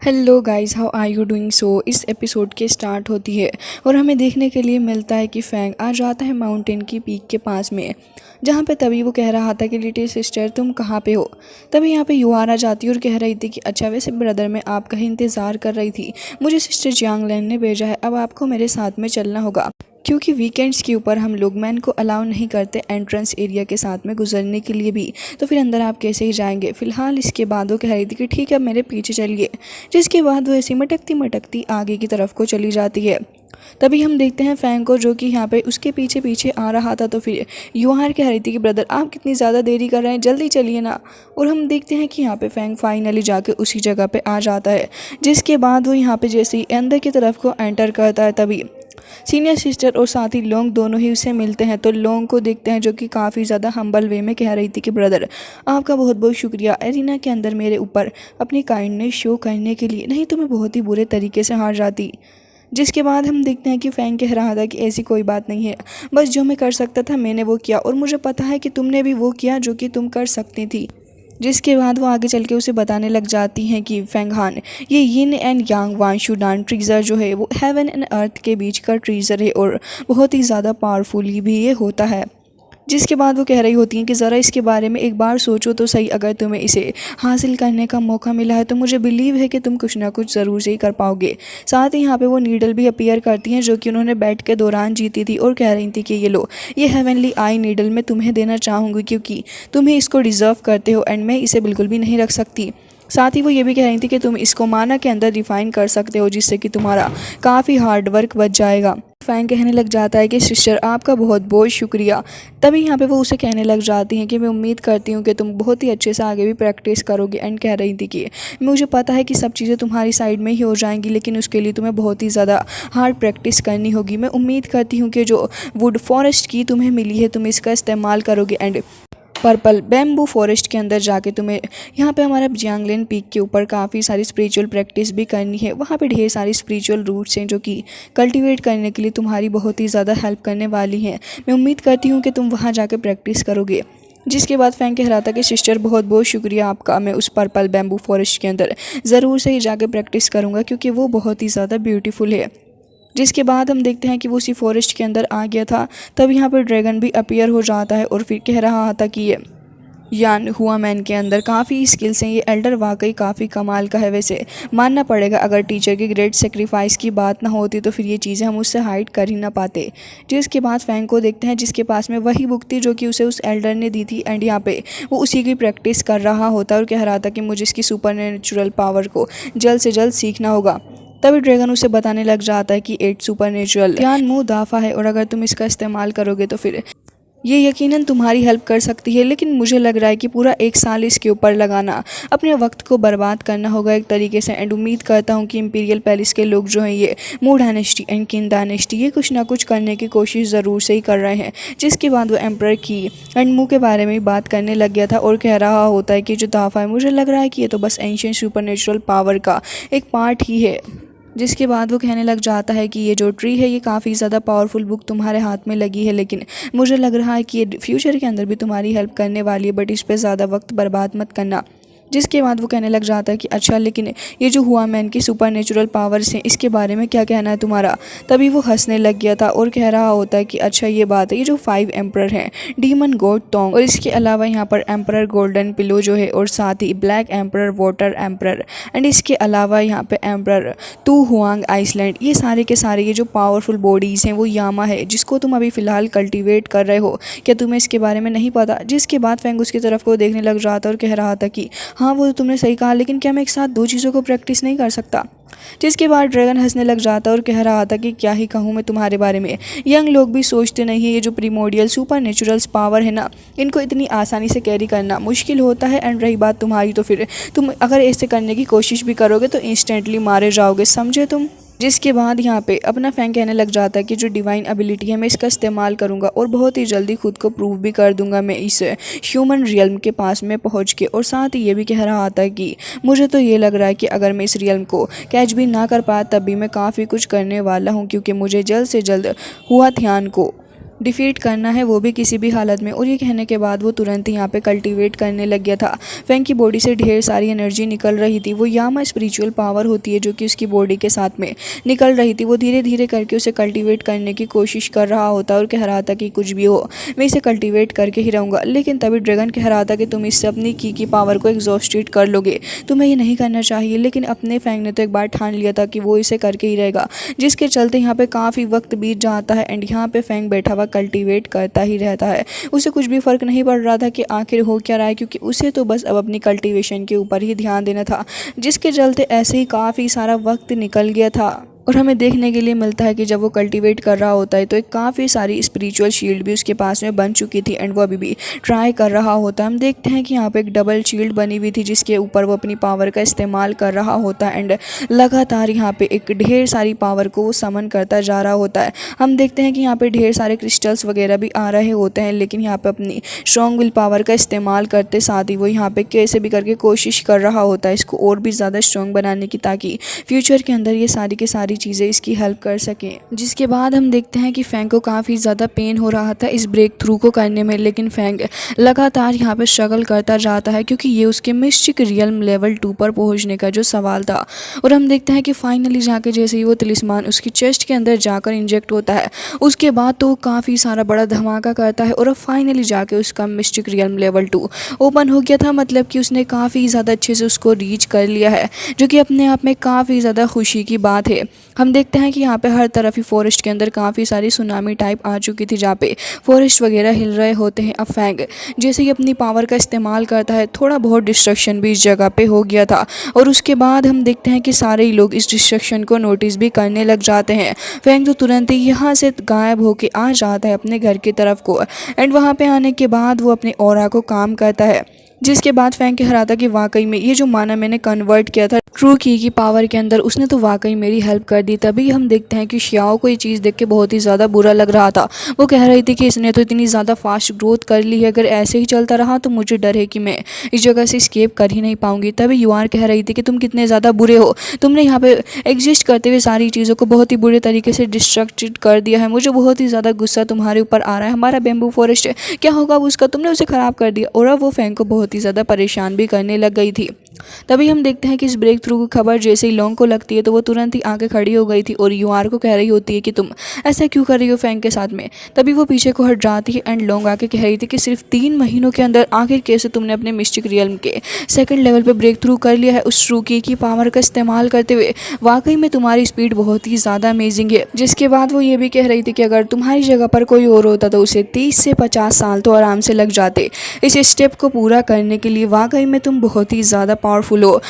Hello guys, how are you doing. इस episode के start होती है और हमें देखने के लिए मिलता है कि फैंग आ जाता है माउंटेन की पीक के पास में, जहाँ पे तभी वो कह रहा था कि लिटिल सिस्टर तुम कहाँ पे हो। तभी यहाँ पे युआर आ जाती है और कह रही थी कि अच्छा वैसे ब्रदर मैं आपका ही इंतज़ार कर रही थी, मुझे सिस्टर जियांगलैन ने भेजा है, अब आपको मेरे साथ में चलना होगा क्योंकि वीकेंड्स के ऊपर हम लोग मैन को अलाउ नहीं करते एंट्रेंस एरिया के साथ में गुजरने के लिए भी, तो फिर अंदर आप कैसे ही जाएंगे। फिलहाल इसके बाद वो कह रही थी कि ठीक है मेरे पीछे चलिए, जिसके बाद वो ऐसी मटकती मटकती आगे की तरफ को चली जाती है। तभी हम देखते हैं फैंग को जो कि यहाँ पे उसके पीछे पीछे आ रहा था। तो फिर युहार कह रही थी कि ब्रदर आप कितनी ज़्यादा देरी कर रहे हैं, जल्दी चलिए ना। और हम देखते हैं कि यहाँ पे फैंग फाइनली जाके उसी जगह पे आ जाता है, जिसके बाद वो यहाँ पे जैसे ही अंदर की तरफ को एंटर करता है तभी सीनियर सिस्टर और साथ ही लोंग दोनों ही उसे मिलते हैं। तो लोंग को देखते हैं जो कि काफ़ी ज़्यादा हम्बल वे में कह रही थी कि ब्रदर आपका बहुत बहुत शुक्रिया एरिना के अंदर मेरे ऊपर अपनी काइंडनेस शो करने के लिए, नहीं तो मैं बहुत ही बुरे तरीके से हार जाती। जिसके बाद हम देखते हैं कि फैंग कह रहा था कि ऐसी कोई बात नहीं है, बस जो मैं कर सकता था मैंने वो किया और मुझे पता है कि तुमने भी वो किया जो कि तुम कर सकती थी। जिसके बाद वो आगे चल के उसे बताने लग जाती हैं कि फैंगहान ये यिन एंड यांग वांशुडान ट्रीज़र जो है वो हेवन एंड अर्थ के बीच का ट्रीज़र है और बहुत ही ज़्यादा पावरफुल भी ये होता है। जिसके बाद वो कह रही होती हैं कि ज़रा इसके बारे में एक बार सोचो तो सही, अगर तुम्हें इसे हासिल करने का मौका मिला है तो मुझे बिलीव है कि तुम कुछ ना कुछ ज़रूर से ही कर पाओगे। साथ ही यहाँ पे वो नीडल भी अपीयर करती हैं जो कि उन्होंने बैट के दौरान जीती थी और कह रही थी कि ये लो, ये हेवनली आई नीडल मैं तुम्हें देना चाहूँगी क्योंकि तुम ही इसको डिज़र्व करते हो एंड मैं इसे बिल्कुल भी नहीं रख सकती। साथ ही वो ये भी कह रही थी कि तुम इसको माना के अंदर रिफाइन कर सकते हो जिससे कि तुम्हारा काफ़ी हार्ड वर्क बच जाएगा। फैंग कहने लग जाता है कि सिस्टर आपका बहुत बहुत शुक्रिया। तभी यहाँ पे वो उसे कहने लग जाती हैं कि मैं उम्मीद करती हूँ कि तुम बहुत ही अच्छे से आगे भी प्रैक्टिस करोगे एंड कह रही थी कि मुझे पता है कि सब चीज़ें तुम्हारी साइड में ही हो जाएंगी, लेकिन उसके लिए तुम्हें बहुत ही ज़्यादा हार्ड प्रैक्टिस करनी होगी। मैं उम्मीद करती हूँ कि जो वुड फॉरेस्ट की तुम्हें मिली है तुम इसका इस्तेमाल करोगे एंड पर्पल बैम्बू फॉरेस्ट के अंदर जाके तुम्हें यहाँ पे हमारा जियांगलिन पीक के ऊपर काफ़ी सारी स्पिरिचुअल प्रैक्टिस भी करनी है। वहाँ पे ढेर सारी स्पिरिचुअल रूट्स हैं जो कि कल्टीवेट करने के लिए तुम्हारी बहुत ही ज़्यादा हेल्प करने वाली हैं। मैं उम्मीद करती हूँ कि तुम वहाँ जाके प्रैक्टिस करोगे। जिसके बाद फैंग कह रहा था कि सिस्टर बहुत बहुत शुक्रिया आपका, मैं उस पर्पल बैम्बू फॉरेस्ट के अंदर ज़रूर से ही जाके प्रैक्टिस करूँगा क्योंकि वो बहुत ही ज़्यादा ब्यूटीफुल है। जिसके बाद हम देखते हैं कि वो उसी फॉरेस्ट के अंदर आ गया था। तब यहाँ पर ड्रैगन भी अपीयर हो जाता है और फिर कह रहा था कि ये यान हुआ मैन के अंदर काफ़ी स्किल्स हैं, ये एल्डर वाकई काफ़ी कमाल का है। वैसे मानना पड़ेगा अगर टीचर की ग्रेट सेक्रीफाइस की बात ना होती तो फिर ये चीज़ें हम उससे हाइड कर ही ना पाते। जिसके बाद फैंग को देखते हैं जिसके पास में वही बुक थी जो कि उसे उस एल्डर ने दी थी एंड यहाँ पे वो उसी की प्रैक्टिस कर रहा होता और कह रहा था कि मुझे इसकी सुपर नेचुरल पावर को जल्द से जल्द सीखना होगा। तभी ड्रैगन उसे बताने लग जाता है कि 8 सुपर नेचुरल ज्ञान मुँह दाफा है और अगर तुम इसका इस्तेमाल करोगे तो फिर ये यकीनन तुम्हारी हेल्प कर सकती है, लेकिन मुझे लग रहा है कि पूरा 1 साल इसके ऊपर लगाना अपने वक्त को बर्बाद करना होगा एक तरीके से। एंड उम्मीद करता हूँ कि इंपीरियल पैलेस के लोग जो हैं ये मू डायनेस्टी एंड किन डायनेस्टी ये कुछ ना कुछ करने की कोशिश ज़रूर से ही कर रहे हैं। जिसके बाद वो एम्परर की एंड मू के बारे में ही बात करने लग गया था और कह रहा होता है कि जो दाफा है मुझे लग रहा है कि ये तो बस एंशियंट सुपर नेचुरल पावर का एक पार्ट ही है। जिसके बाद वो कहने लग जाता है कि ये जो ट्री है ये काफ़ी ज़्यादा पावरफुल बुक तुम्हारे हाथ में लगी है, लेकिन मुझे लग रहा है कि ये फ्यूचर के अंदर भी तुम्हारी हेल्प करने वाली है, बट इस पर ज़्यादा वक्त बर्बाद मत करना। जिसके बाद वो कहने लग जाता है कि अच्छा लेकिन ये जो हुआ मैन की सुपर नेचुरल पावर्स हैं इसके बारे में क्या कहना है तुम्हारा। तभी वो हंसने लग गया था और कह रहा होता है कि अच्छा ये बात है, ये जो 5 एम्परर हैं डीमन गॉड टोंग और इसके अलावा यहाँ पर एम्परर गोल्डन पिलो जो है और साथ ही black emperor water emperor and इसके अलावा यहाँ पे एम्परर तू हुआंग आइसलैंड, ये सारे के सारे ये जो पावरफुल बॉडीज़ हैं वो यामा है जिसको तुम अभी फ़िलहाल कल्टिवेट कर रहे हो। क्या तुम्हें इसके बारे में नहीं पता। जिसके बाद फैंग उसकी तरफ को देखने लग रहा था और कह रहा था कि हाँ वो तो तुमने सही कहा, लेकिन क्या मैं एक साथ 2 चीज़ों को प्रैक्टिस नहीं कर सकता। जिसके बाद ड्रैगन हंसने लग जाता और कह रहा था कि क्या ही कहूँ मैं तुम्हारे बारे में, यंग लोग भी सोचते नहीं है ये जो प्रीमोडियल सुपर नेचुरल्स पावर है ना इनको इतनी आसानी से कैरी करना मुश्किल होता है। एंड रही बात तुम्हारी तो फिर तुम अगर ऐसे करने की कोशिश भी करोगे तो इंस्टेंटली मारे जाओगे, समझे तुम। जिसके बाद यहाँ पे अपना फैंग कहने लग जाता है कि जो डिवाइन एबिलिटी है मैं इसका इस्तेमाल करूँगा और बहुत ही जल्दी खुद को प्रूव भी कर दूंगा मैं इस ह्यूमन रियल्म के पास में पहुँच के। और साथ ही ये भी कह रहा था कि मुझे तो ये लग रहा है कि अगर मैं इस रियल्म को कैच भी ना कर पाया तब भी मैं काफ़ी कुछ करने वाला हूँ क्योंकि मुझे जल्द से जल्द हुआ ध्यान को डिफीट करना है, वो भी किसी भी हालत में। और ये कहने के बाद वो तुरंत ही यहाँ पे कल्टीवेट करने लग गया था। फैंग की बॉडी से ढेर सारी एनर्जी निकल रही थी। वो यामा स्पिरिचुअल पावर होती है जो कि उसकी बॉडी के साथ में निकल रही थी। वो धीरे धीरे करके उसे कल्टीवेट करने की कोशिश कर रहा होता और कह रहा था कि कुछ भी हो मैं इसे कल्टीवेट करके ही रहूँगा। लेकिन तभी ड्रैगन कह रहा था कि तुम इससे अपनी की पावर को एग्जॉस्टेड कर लोगे, तुम्हें ये नहीं करना चाहिए। लेकिन अपने फैंग ने तो एक बार ठान लिया था कि वो इसे करके ही रहेगा, जिसके चलते यहाँ पे काफ़ी वक्त बीत जाता है एंड यहाँ पे फैंग बैठा हुआ कल्टीवेट करता ही रहता है। उसे कुछ भी फ़र्क नहीं पड़ रहा था कि आखिर हो क्या रहा है, क्योंकि उसे तो बस अब अपनी कल्टीवेशन के ऊपर ही ध्यान देना था, जिसके चलते ऐसे ही काफ़ी सारा वक्त निकल गया था। और हमें देखने के लिए मिलता है कि जब वो कल्टीवेट कर रहा होता है तो एक काफ़ी सारी स्पिरिचुअल शील्ड भी उसके पास में बन चुकी थी एंड वो अभी भी ट्राई कर रहा होता है। हम देखते हैं कि यहाँ पे एक डबल शील्ड बनी हुई थी जिसके ऊपर वो अपनी पावर का इस्तेमाल कर रहा होता है एंड लगातार यहाँ पे एक ढेर सारी पावर को वो समन करता जा रहा होता है। हम देखते हैं कि यहाँ पे ढेर सारे क्रिस्टल्स वगैरह भी आ रहे होते हैं, लेकिन यहाँ पे अपनी स्ट्रॉन्ग विल पावर का इस्तेमाल करते साथ ही वो यहाँ पे कैसे भी करके कोशिश कर रहा होता है इसको और भी ज़्यादा स्ट्रॉन्ग बनाने की, ताकि फ्यूचर के अंदर ये सारी की सारी चीज़ें इसकी हेल्प कर सकें। जिसके बाद हम देखते हैं कि फैंग को काफ़ी ज़्यादा पेन हो रहा था इस ब्रेक थ्रू को करने में, लेकिन फैंग लगातार यहाँ पे स्ट्रगल करता जाता है क्योंकि ये उसके मिस्टिक रियल्म लेवल 2 पर पहुँचने का जो सवाल था। और हम देखते हैं कि फाइनली जाके जैसे ही वो तिलिस्मान उसकी चेस्ट के अंदर जाकर इंजेक्ट होता है, उसके बाद तो काफ़ी सारा बड़ा धमाका करता है और अब फाइनली जाके उसका मिस्टिक रियल्म लेवल 2 ओपन हो गया था। मतलब कि उसने काफ़ी ज़्यादा अच्छे से उसको रीच कर लिया है, जो कि अपने आप में काफ़ी ज़्यादा खुशी की बात है। हम देखते हैं कि यहाँ पे हर तरफ ही फॉरेस्ट के अंदर काफ़ी सारी सुनामी टाइप आ चुकी थी, जहाँ पे फॉरेस्ट वगैरह हिल रहे होते हैं। अब फैंग जैसे ही अपनी पावर का इस्तेमाल करता है, थोड़ा बहुत डिस्ट्रक्शन भी इस जगह पे हो गया था और उसके बाद हम देखते हैं कि सारे ही लोग इस डिस्ट्रक्शन को नोटिस भी करने लग जाते हैं। फैंग तो तुरंत ही यहाँ से गायब होके आ जाता है अपने घर की तरफ को एंड वहाँ पे आने के बाद वो अपने ऑरा को काम करता है, जिसके बाद फैंग कह रहा था कि वाकई में ये जो माना मैंने कन्वर्ट किया था ट्रू की पावर के अंदर, उसने तो वाकई मेरी हेल्प कर दी। तभी हम देखते हैं कि शियाओ को ये चीज़ देख के बहुत ही ज़्यादा बुरा लग रहा था। वो कह रही थी कि इसने तो इतनी ज़्यादा फास्ट ग्रोथ कर ली है, अगर ऐसे ही चलता रहा तो मुझे डर है कि मैं इस जगह से स्केप कर ही नहीं पाऊंगी। तभी युआर कह रही थी कि तुम कितने ज़्यादा बुरे हो, तुमने यहाँ पे एग्जिस्ट करते हुए सारी चीज़ों को बहुत ही बुरे तरीके से डिस्ट्रक्टेड कर दिया है। मुझे बहुत ही ज़्यादा गुस्सा तुम्हारे ऊपर आ रहा है। हमारा बेम्बू फॉरेस्ट क्या होगा उसका, तुमने उसे ख़राब कर दिया। और अब वो फैंग को बहुत ही ज़्यादा परेशान भी करने लग गई थी। तभी हम देखते हैं कि इस ब्रेक थ्रू की खबर जैसे ही लोंग को लगती है तो वो तुरंत ही आके खड़ी हो गई थी और युआर को कह रही होती है कि तुम ऐसा क्यों कर रही हो फैंग के साथ में। तभी वो पीछे को हट जाती है एंड लोंग आके कह रही थी कि सिर्फ 3 महीनों के अंदर आखिर कैसे तुमने अपने मिस्टिक रियल्म के सेकंड लेवल पे ब्रेक थ्रू कर लिया है उस ट्रूकी की पावर का इस्तेमाल करते हुए। वाकई में तुम्हारी स्पीड बहुत ही ज़्यादा अमेजिंग है। जिसके बाद वो ये भी कह रही थी कि अगर तुम्हारी जगह पर कोई और होता तो उसे 30 से 50 साल तो आराम से लग जाते इस स्टेप को पूरा करने के लिए। वाकई में तुम बहुत ही ज़्यादा पावरफुल हो।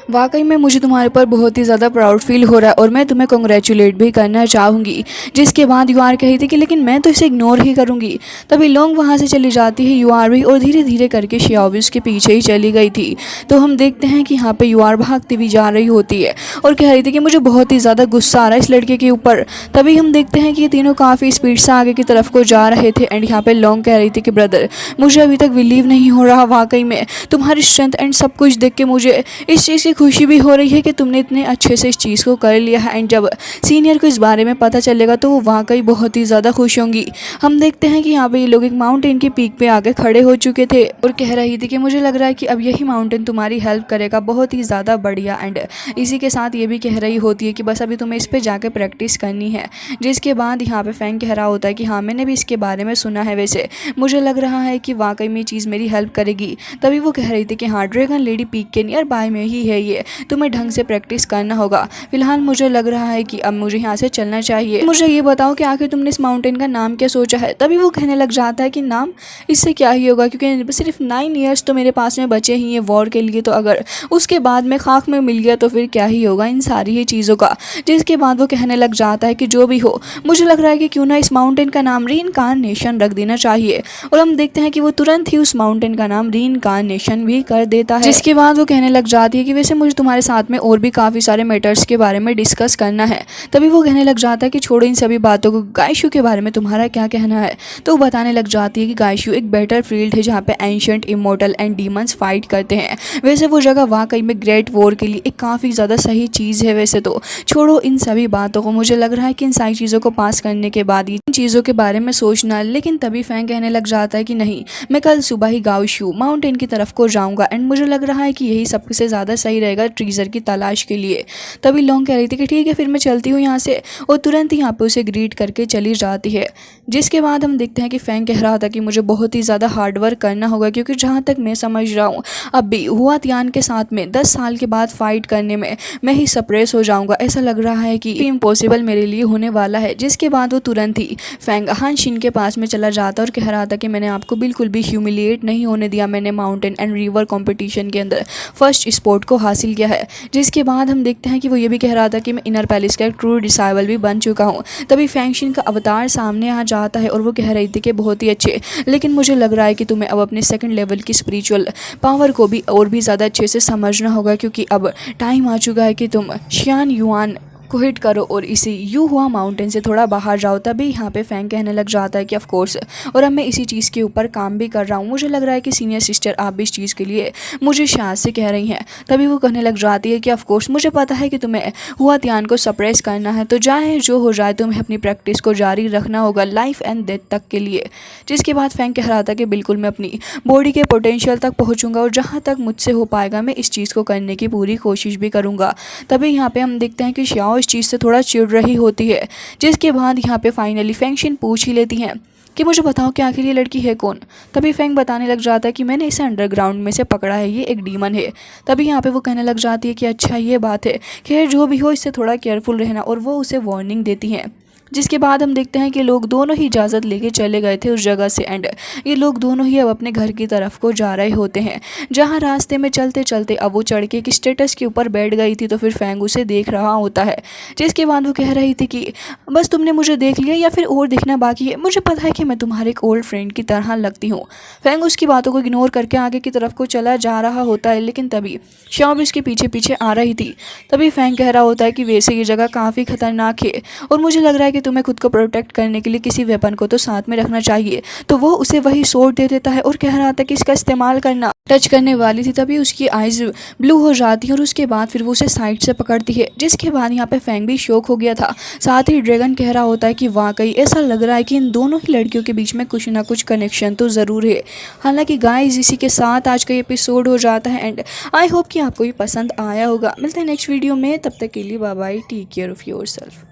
वाकई में मुझे तुम्हारे पर बहुत ही ज़्यादा प्राउड फील हो रहा है और मैं तुम्हें कॉन्ग्रेचुलेट भी करना चाहूँगी। जिसके बाद युआर कही थी कि लेकिन मैं तो इसे इग्नोर ही करूँगी। तभी लोंग वहाँ से चली जाती है युआर भी, और धीरे धीरे करके शियाओ भी उसके पीछे ही चली गई थी। तो हम देखते हैं कि यहाँ पे युआर भागती हुई जा रही होती है और कह रही थी कि मुझे बहुत ही ज़्यादा गुस्सा आ रहा है इस लड़के के ऊपर। तभी हम देखते हैं कि ये तीनों काफ़ी स्पीड से आगे की तरफ को जा रहे थे एंड यहाँ पे लोंग कह रही थी कि ब्रदर मुझे अभी तक बिलीव नहीं हो रहा, वाकई में तुम्हारी स्ट्रेंथ एंड सब कुछ देख के मुझे इस चीज़ की खुशी भी हो रही है कि तुमने इतने अच्छे से इस चीज़ को कर लिया है एंड जब सीनियर को इस बारे में पता चलेगा तो वो वाकई बहुत ही ज़्यादा खुश होंगी। हम देखते हैं कि यहाँ पे ये लोग एक माउंटेन की पीक पे आके खड़े हो चुके थे और कह रही थी कि मुझे लग रहा है कि अब यही माउंटेन तुम्हारी हेल्प करेगा, बहुत ही ज़्यादा बढ़िया। एंड इसी के साथ ये भी कह रही होती है कि बस अभी तुम्हें इस पर जाके प्रैक्टिस करनी है। जिसके बाद यहाँ पे फैंग कह रहा होता है कि हाँ मैंने भी इसके बारे में सुना है, वैसे मुझे लग रहा है कि वाकई में चीज़ मेरी हेल्प करेगी। तभी वो कह रही थी कि हाँ ड्रैगन लेडी पीक के नियर बाय में ही है ये, तुम्हें ढंग से प्रैक्टिस करना होगा। फिलहाल मुझे लग रहा है कि अब मुझे यहाँ से चलना चाहिए। मुझे ये बताओ कि आखिर तुमने इस माउंटेन का नाम क्या सोचा है। तभी वो कहने लग जाता है कि नाम इससे क्या ही होगा, क्योंकि सिर्फ 9 ईयर्स तो मेरे पास में बचे ही हैं वॉर के लिए, तो अगर उसके बाद में खाक में मिल गया तो फिर क्या ही होगा इन सारी ही चीज़ों का। जिसके बाद वो कहने लग जाता है कि जो भी हो, मुझे लग रहा है कि क्यों ना इस माउंटेन का नाम रीइंकार्नेशन रख देना चाहिए। और हम देखते हैं कि वो तुरंत ही उस माउंटेन का नाम रीइंकार्नेशन भी कर देता है। जिसके बाद बाद वो कहने लग जाती है कि वैसे मुझे तुम्हारे साथ में और भी काफ़ी सारे मैटर्स के बारे में डिस्कस करना है। तभी वो कहने लग जाता है कि छोड़ो इन सभी बातों को, गाइशू के बारे में तुम्हारा क्या कहना है। तो वो बताने लग जाती है कि गाइशू एक बेटर फील्ड है जहाँ पे ancient, immortal and demons fight करते हैं। वैसे वो जगह वाकई में ग्रेट वॉर के लिए एक काफ़ी ज़्यादा सही चीज़ है। वैसे तो छोड़ो इन सभी बातों को, मुझे लग रहा है कि इन सारी चीज़ों को पास करने के बाद ही इन चीज़ों के बारे में सोचना। लेकिन तभी फैंग कहने लग जाता है कि नहीं, मैं कल सुबह ही गाओशू माउंटेन की तरफ को जाऊँगा एंड मुझे लग रहा है कि यही सबसे ज़्यादा सही रहेगा ट्रीजर की तलाश के लिए। तभी लॉन्ग कह रही थी कि ठीक है फिर मैं चलती हूँ यहाँ से, और तुरंत ही यहाँ पे उसे ग्रीट करके चली जाती है। जिसके बाद हम देखते हैं कि फैंग कह रहा था कि मुझे बहुत ही ज़्यादा हार्ड वर्क करना होगा, क्योंकि जहाँ तक मैं समझ रहा हूँ अब भी हुआ तियान के साथ में 10 साल के बाद फाइट करने में मैं ही सप्रेस हो जाऊँगा। ऐसा लग रहा है कि इम्पॉसिबल मेरे लिए होने वाला है। जिसके बाद वो तुरंत ही फैंग हान शिन के पास में चला जाता और कह रहा था कि मैंने आपको बिल्कुल भी ह्यूमिलिएट नहीं होने दिया, मैंने माउंटेन एंड रिवर कंपटीशन के अंदर फर्स्ट स्पॉट को हासिल किया है। जिसके बाद हम देखते हैं कि वो ये भी कह रहा था कि मैं इनर पैलेस का एक ट्रू डिसाइबल भी बन चुका हूँ। तभी फैंग शिन का अवतार सामने आ जाता है और वो कह रही थी कि बहुत ही अच्छे, लेकिन मुझे लग रहा है कि तुम्हें अब अपने सेकंड लेवल की स्पिरिचुअल पावर को भी और भी ज़्यादा अच्छे से समझना होगा, क्योंकि अब टाइम आ चुका है कि तुम शियान युआन को हिट करो और इसी यू हुआ माउंटेन से थोड़ा बाहर जाओ। तभी यहाँ पे फैंग कहने लग जाता है कि ऑफ कोर्स, और अब मैं इसी चीज़ के ऊपर काम भी कर रहा हूँ। मुझे लग रहा है कि सीनियर सिस्टर आप भी इस चीज़ के लिए मुझे शायद से कह रही हैं। तभी वो कहने लग जाती है कि ऑफ कोर्स मुझे पता है कि तुम्हें हुआ त्यान को सप्रेस करना है, तो चाहे जो हो जाए तुम्हें अपनी प्रैक्टिस को जारी रखना होगा लाइफ एंड डेथ तक के लिए। जिसके बाद फैंग कह रहा था कि बिल्कुल मैं अपनी बॉडी के पोटेंशियल तक पहुँचूंगा और जहाँ तक मुझसे हो पाएगा मैं इस चीज़ को करने की पूरी कोशिश भी करूँगा। तभी यहाँ पे हम देखते हैं कि श्याओ इस चीज़ से थोड़ा चिढ़ रही होती है। जिसके बाद यहाँ पे फाइनली फैंग शिन पूछ ही लेती हैं कि मुझे बताओ कि आखिर ये लड़की है कौन। तभी फैंग बताने लग जाता है कि मैंने इसे अंडरग्राउंड में से पकड़ा है, ये एक डीमन है। तभी यहाँ पे वो कहने लग जाती है कि अच्छा ये बात है, खैर जो भी हो इससे थोड़ा केयरफुल रहना, और वो उसे वार्निंग देती हैं। जिसके बाद हम देखते हैं कि लोग दोनों ही इजाज़त लेके चले गए थे उस जगह से एंड ये लोग दोनों ही अब अपने घर की तरफ को जा रहे होते हैं। जहां रास्ते में चलते चलते अब वो चढ़ के एक स्टेटस के ऊपर बैठ गई थी, तो फिर फैंग उसे देख रहा होता है। जिसके बाद वो कह रही थी कि बस तुमने मुझे देख लिया या फिर और देखना बाकी है, मुझे पता है कि मैं तुम्हारे एक ओल्ड फ्रेंड की तरह लगती हूँ। फैंग उसकी बातों को इग्नोर करके आगे की तरफ को चला जा रहा होता है, लेकिन तभी श्याओ भी उसके पीछे पीछे आ रही थी। तभी फैंग कह रहा होता है कि वैसे ये जगह काफ़ी खतरनाक है और मुझे लग रहा है कि तुम्हें खुद को प्रोटेक्ट करने के लिए किसी वेपन को तो साथ में रखना चाहिए। तो वो उसे वही सोर्ड दे देता है और कह रहा था कि इसका इस्तेमाल करना। टच करने वाली थी तभी उसकी आइज ब्लू हो जाती है और उसके बाद फिर वो उसे साइड से पकड़ती है। जिसके बाद यहाँ पे फैंग भी शॉक हो गया था। साथ ही ड्रैगन कह रहा होता है कि वाकई ऐसा लग रहा है कि इन दोनों ही लड़कियों के बीच में कुछ ना कुछ कनेक्शन तो ज़रूर है। हालांकि गाइस इसी के साथ आज का एपिसोड हो जाता है एंड आई होप कि आपको ये पसंद आया होगा। मिलते हैं नेक्स्ट वीडियो में, तब तक के लिए bye bye, take care of yourself.